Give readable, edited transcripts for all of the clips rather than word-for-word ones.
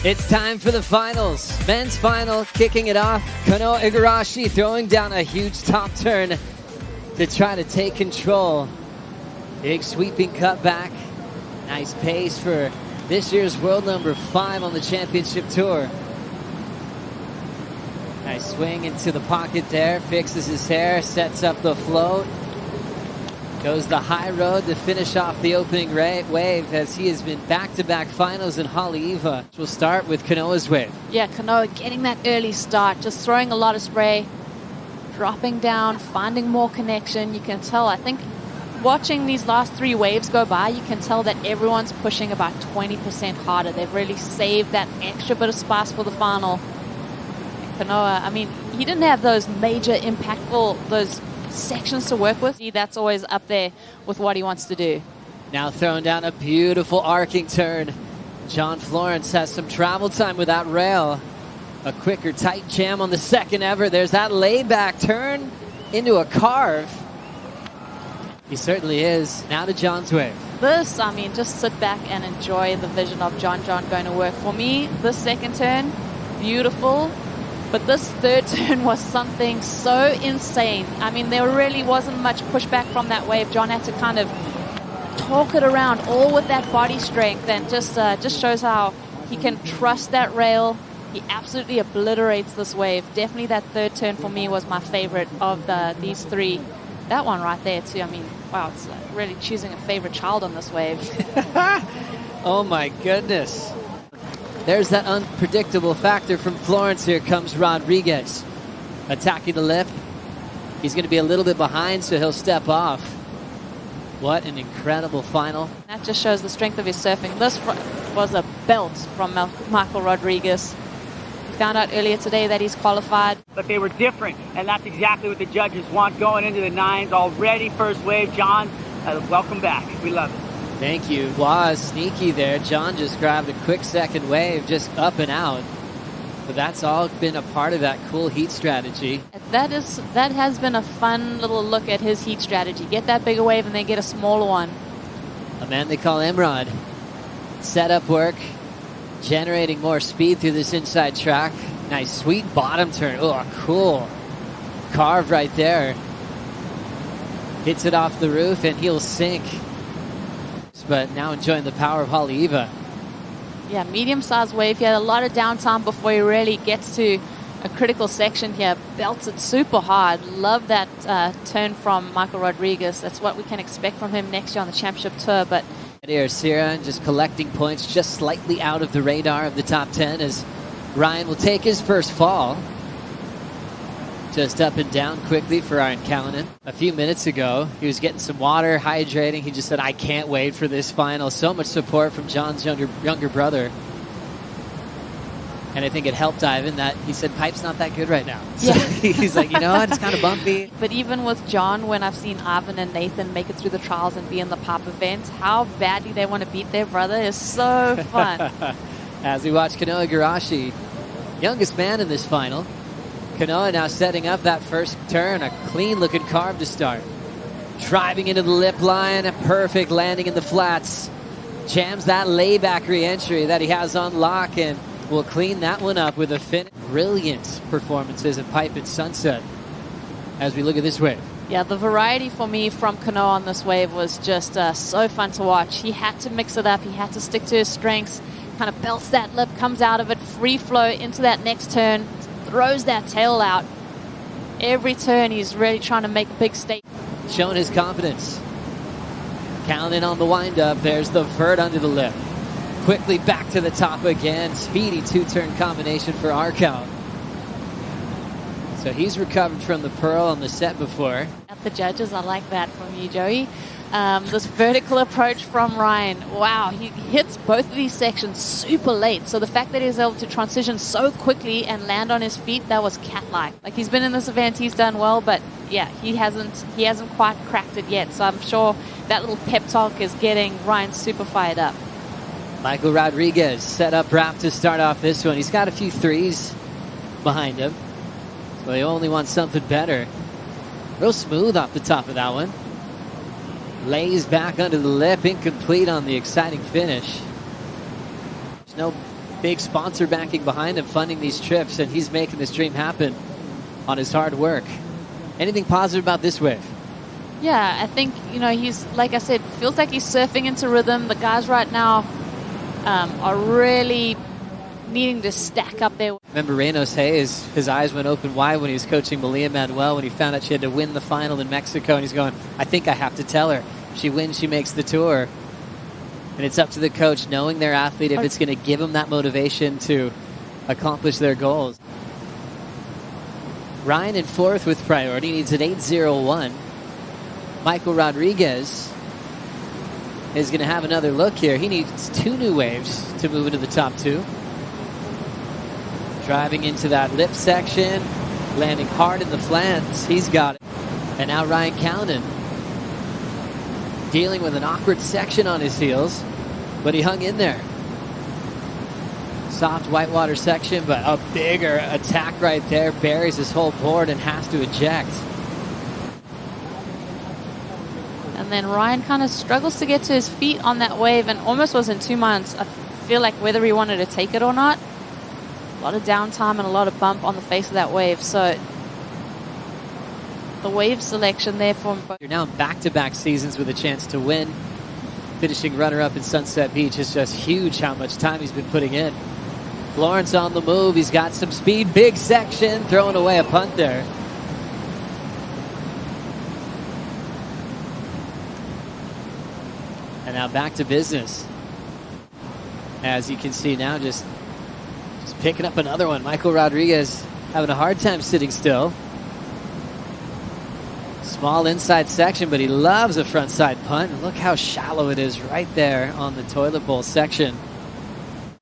It's time for the finals. Men's final, kicking it off. Kanoa Igarashi throwing down a huge top turn to try to take control. Big sweeping cutback. Nice pace for this year's world number 5 on the championship tour. Nice swing into the pocket there. Fixes his hair, sets up the float. Goes the high road to finish off the opening wave, as he has been back-to-back finals in Haleiwa. We'll start with Kanoa's wave. Yeah, Kanoa getting that early start, just throwing a lot of spray, dropping down, finding more connection. You can tell, I think, watching these last 3 waves go by, you can tell that everyone's pushing about 20% harder. They've really saved that extra bit of spice for the final. And Kanoa, I mean, he didn't have those major impactful, those sections to work with. That's always up there with what he wants to do. Now throwing down a beautiful arcing turn. John Florence has some travel time with that rail. A quicker tight jam on the second ever. There's that laid back turn into a carve. He certainly is. Now to John's wave. This, I mean, just sit back and enjoy the vision of John going to work. For me, this second turn, beautiful. But this third turn was something so insane. I mean, there really wasn't much pushback from that wave. John had to kind of talk it around, all with that body strength, and just shows how he can trust that rail. He absolutely obliterates this wave. Definitely that third turn for me was my favorite of these 3. That one right there too. I mean, wow, it's really choosing a favorite child on this wave. Oh my goodness. There's that unpredictable factor from Florence. Here comes Rodrigues attacking the lip. He's going to be a little bit behind, so he'll step off. What an incredible final. That just shows the strength of his surfing. This was a belt from Michael Rodrigues. We found out earlier today that he's qualified. But they were different, and that's exactly what the judges want going into the 9s. Already first wave. John, welcome back. We love it. Thank you. Was sneaky there. John just grabbed a quick second wave, just up and out. But that's all been a part of that cool heat strategy. That has been a fun little look at his heat strategy. Get that bigger wave and then get a smaller one. A man they call Emrod. Setup work, generating more speed through this inside track. Nice sweet bottom turn. Oh, cool. Carve right there. Hits it off the roof and he'll sink. But now enjoying the power of Haleiwa. Yeah, medium-sized wave. He had a lot of downtime before he really gets to a critical section here. Belts it super hard. Love that turn from Michael Rodrigues. That's what we can expect from him next year on the championship tour. But here, Sierra just collecting points just slightly out of the radar of the top 10 as Ryan will take his first fall. Just up and down quickly for Ryan Callinan. A few minutes ago, he was getting some water, hydrating. He just said, I can't wait for this final. So much support from John's younger brother. And I think it helped Ivan that he said, pipe's not that good right now. So yeah. He's like, you know what, it's kind of bumpy. But even with John, when I've seen Ivan and Nathan make it through the trials and be in the pipe event, how badly they want to beat their brother is so fun. As we watch Kanoa Igarashi, youngest man in this final. Kanoa now setting up that first turn, a clean-looking carve to start. Driving into the lip line, a perfect landing in the flats. Jams that layback re-entry that he has on lock and will clean that one up with a brilliant performances at Pipe and Sunset as we look at this wave. Yeah, the variety for me from Kanoa on this wave was just so fun to watch. He had to mix it up. He had to stick to his strengths, kind of belts that lip, comes out of it, free flow into that next turn. Throws that tail out. Every turn he's really trying to make a big stake. Showing his confidence. Callinan on the wind-up. There's the vert under the lip. Quickly back to the top again. Speedy 2-turn combination for Arcal. So he's recovered from the pearl on the set before. At the judges, I like that from you, Joey. This vertical approach from Ryan. Wow, he hits both of these sections super late. So the fact that he was able to transition so quickly and land on his feet, that was cat-like. Like, he's been in this event, he's done well, but yeah, he hasn't quite cracked it yet. So I'm sure that little pep talk is getting Ryan super fired up. Michael Rodrigues set up wrap to start off this one. He's got a few 3s behind him. So he only wants something better. Real smooth off the top of that one. Lays back under the lip, incomplete on the exciting finish. There's no big sponsor backing behind him, funding these trips, and he's making this dream happen on his hard work. Anything positive about this wave? Yeah, I think, he's, like I said, feels like he's surfing into rhythm. The guys right now are really needing to stack up there. Remember Reynos Hayes, his eyes went open wide when he was coaching Malia Manuel when he found out she had to win the final in Mexico, and he's going, I think I have to tell her. If she wins, she makes the tour. And it's up to the coach, knowing their athlete, if it's going to give them that motivation to accomplish their goals. Ryan in fourth with priority, needs an 8.01. Michael Rodrigues is going to have another look here. He needs 2 new waves to move into the top 2. Driving into that lip section, landing hard in the flats. He's got it. And now Ryan Callinan dealing with an awkward section on his heels, but he hung in there. Soft whitewater section, but a bigger attack right there. Buries his whole board and has to eject. And then Ryan kind of struggles to get to his feet on that wave and almost was in 2 months. I feel like whether he wanted to take it or not. A lot of downtime and a lot of bump on the face of that wave. So the wave selection there for him. You're now in back-to-back seasons with a chance to win. Finishing runner-up in Sunset Beach is just huge how much time he's been putting in. Florence on the move. He's got some speed. Big section. Throwing away a punt there. And now back to business. As you can see now, just picking up another one. Michael Rodrigues having a hard time sitting still. Small inside section, but he loves a front side punt. And look how shallow it is right there on the toilet bowl section.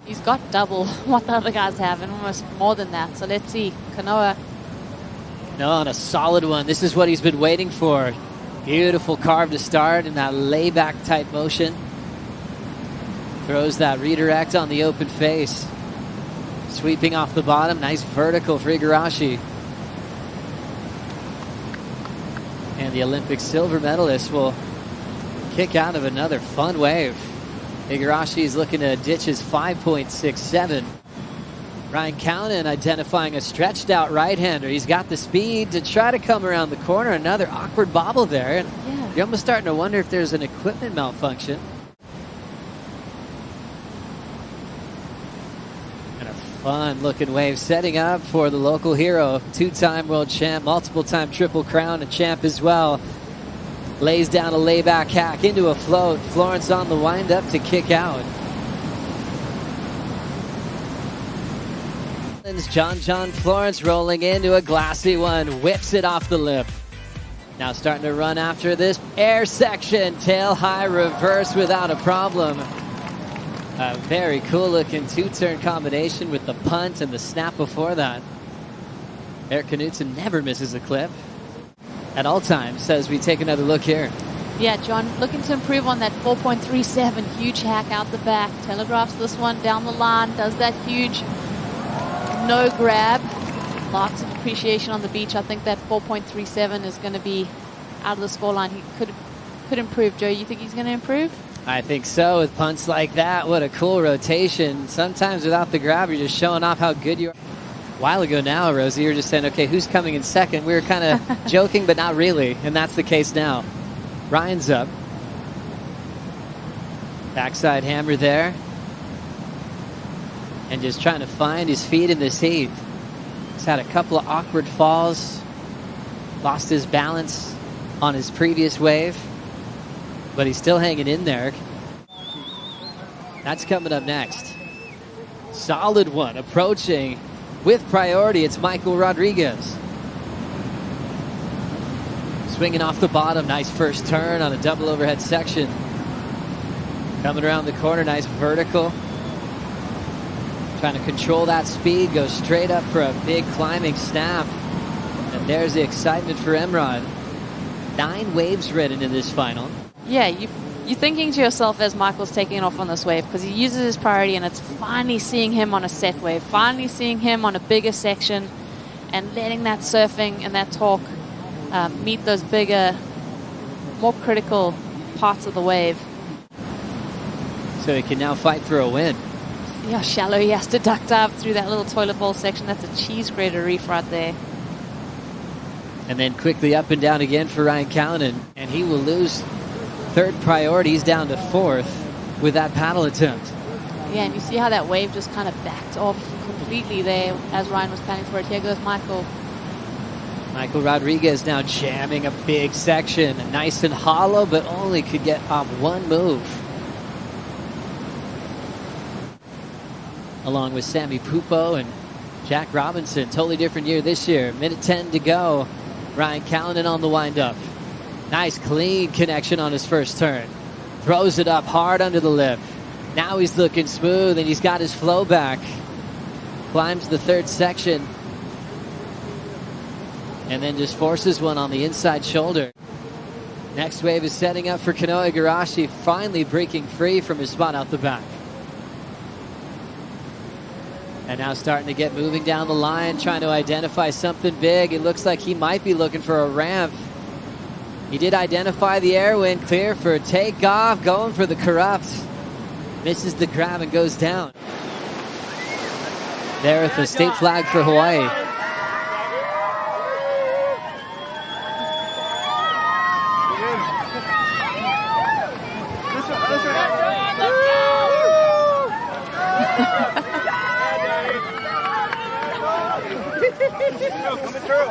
He's got double what the other guys have and almost more than that. So let's see. Kanoa. No, on a solid one. This is what he's been waiting for. Beautiful carve to start in that layback type motion. Throws that redirect on the open face. Sweeping off the bottom. Nice vertical for Igarashi. And the Olympic silver medalist will kick out of another fun wave. Igarashi is looking to ditch his 5.67. Ryan Callinan identifying a stretched out right-hander. He's got the speed to try to come around the corner. Another awkward bobble there. And yeah, you're almost starting to wonder if there's an equipment malfunction. And a fun-looking wave setting up for the local hero. 2-time world champ, multiple-time Triple Crown, and champ as well. Lays down a layback hack into a float. Florence on the wind-up to kick out. John Florence rolling into a glassy one. Whips it off the lip. Now starting to run after this air section. Tail high reverse without a problem. A very cool looking 2-turn combination with the punt and the snap before that. Eric Knudsen never misses a clip at all times as we take another look here. Yeah, John looking to improve on that 4.37. Huge hack out the back. Telegraphs this one down the line. Does that huge no grab. Lots of appreciation on the beach. I think that 4.37 is going to be out of the scoreline. He could improve. Joe, you think he's going to improve? I think so. With punts like that, what a cool rotation. Sometimes without the grab, you're just showing off how good you are. A while ago now, Rosie, you were just saying, okay, who's coming in second? We were kind of joking, but not really. And that's the case now. Ryan's up. Backside hammer there. And just trying to find his feet in this heat. He's had a couple of awkward falls. Lost his balance on his previous wave. But he's still hanging in there. That's coming up next. Solid one. Approaching with priority. It's Michael Rodrigues. Swinging off the bottom. Nice first turn on a double overhead section. Coming around the corner. Nice vertical. Trying to control that speed, go straight up for a big climbing snap. And there's the excitement for Emrod. 9 waves ridden in this final. Yeah, you're thinking to yourself as Michael's taking off on this wave because he uses his priority and it's finally seeing him on a set wave, finally seeing him on a bigger section and letting that surfing and that torque meet those bigger, more critical parts of the wave. So he can now fight for a win. See how shallow he has to duck dive through that little toilet bowl section. That's a cheese grater reef right there. And then quickly up and down again for Ryan Callinan. And he will lose third priority. He's down to fourth with that paddle attempt. Yeah, and you see how that wave just kind of backed off completely there as Ryan was planning for it. Here goes Michael. Michael Rodrigues now jamming a big section. Nice and hollow, but only could get off one move. Along with Sammy Pupo and Jack Robinson. Totally different year this year. Minute 10 to go. Ryan Callinan on the windup. Nice clean connection on his first turn. Throws it up hard under the lip. Now he's looking smooth and he's got his flow back. Climbs the third section. And then just forces one on the inside shoulder. Next wave is setting up for Kanoa Igarashi, finally breaking free from his spot out the back. And now starting to get moving down the line, trying to identify something big. It looks like he might be looking for a ramp. He did identify the air wind, clear for takeoff, going for the corrupt. Misses the grab and goes down. There with the state flag for Hawaii. Coming through.